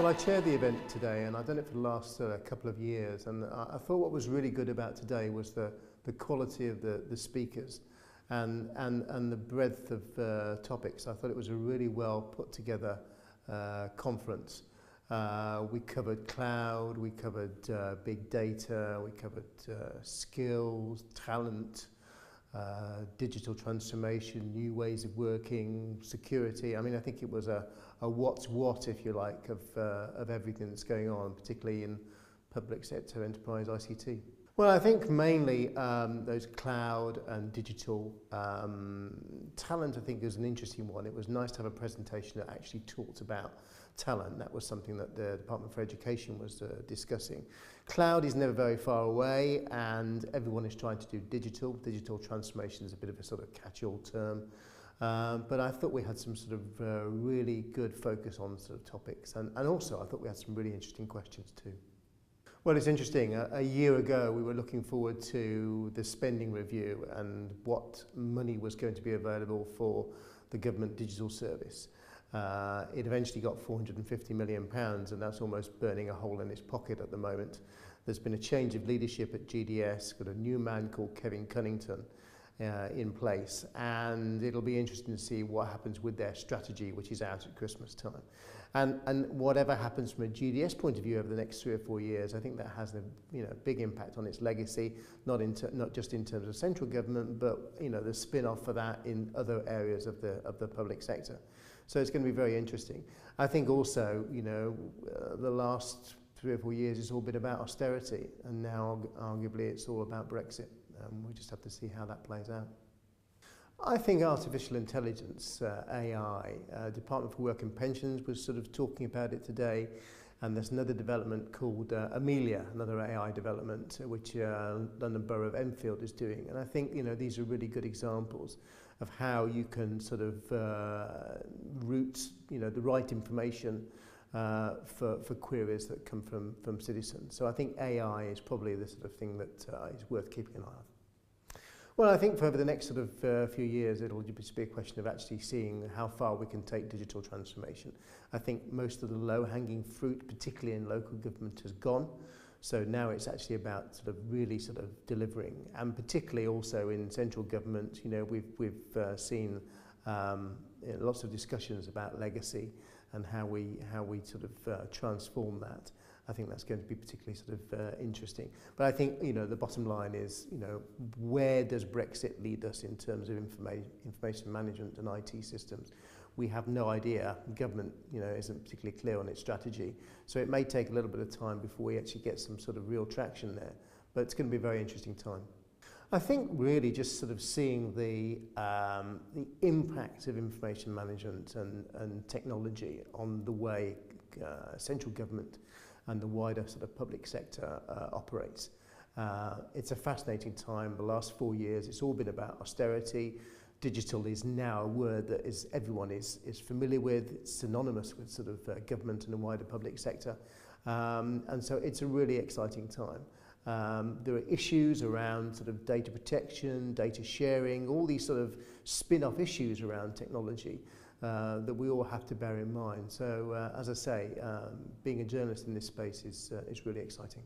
Well, I chaired the event today, and I've done it for the last couple of years, and I thought what was really good about today was the quality of the speakers and the breadth of topics. I thought it was a really well put together conference. We covered cloud, we covered big data, we covered skills, talent, digital transformation, new ways of working, security. I mean, I think it was a what's what, if you like, of everything that's going on, particularly in public sector enterprise ICT. Well, I think mainly those cloud and digital talent, I think, is an interesting one. It was nice to have a presentation that actually talked about talent. That was something that the Department for Education was discussing. Cloud is never very far away, and everyone is trying to do digital. Digital transformation is a bit of a sort of catch-all term. But I thought we had some sort of really good focus on sort of topics. And also, I thought we had some really interesting questions too. Well, it's interesting. A year ago, we were looking forward to the spending review and what money was going to be available for the government digital service. It eventually got £450 million, and that's almost burning a hole in its pocket at the moment. There's been a change of leadership at GDS, got a new man called Kevin Cunnington in place, and it'll be interesting to see what happens with their strategy, which is out at Christmas time. And whatever happens from a GDS point of view over the next 3 or 4 years, I think that has a big impact on its legacy, not just in terms of central government, but the spin-off for that in other areas of the public sector. So it's going to be very interesting. I think also, the last 3 or 4 years it's all been about austerity, and now arguably it's all about Brexit. We just have to see how that plays out. I think artificial intelligence, AI, Department for Work and Pensions was sort of talking about it today, and there's another development called Amelia, another AI development, which London Borough of Enfield is doing. And I think these are really good examples of how you can sort of route the right information for queries that come from citizens. So I think AI is probably the sort of thing that is worth keeping an eye on. Well, I think for over the next sort of few years, it'll just be a question of actually seeing how far we can take digital transformation. I think most of the low-hanging fruit, particularly in local government, has gone. So now it's actually about really delivering, and particularly also in central government. We've seen lots of discussions about legacy and how we transform that. I think that's going to be particularly interesting. But I think the bottom line is where does Brexit lead us in terms of information management and IT systems? We have no idea. Government isn't particularly clear on its strategy, so it may take a little bit of time before we actually get some sort of real traction there. But it's going to be a very interesting time. I think really just seeing the impact of information management and technology on the way central government and the wider public sector operates. It's a fascinating time. The last 4 years, it's all been about austerity. Digital is now a word that everyone is familiar with. It's synonymous with government and the wider public sector. And so it's a really exciting time. There are issues around data protection, data sharing, all these spin-off issues around technology that we all have to bear in mind. So, as I say, being a journalist in this space is really exciting.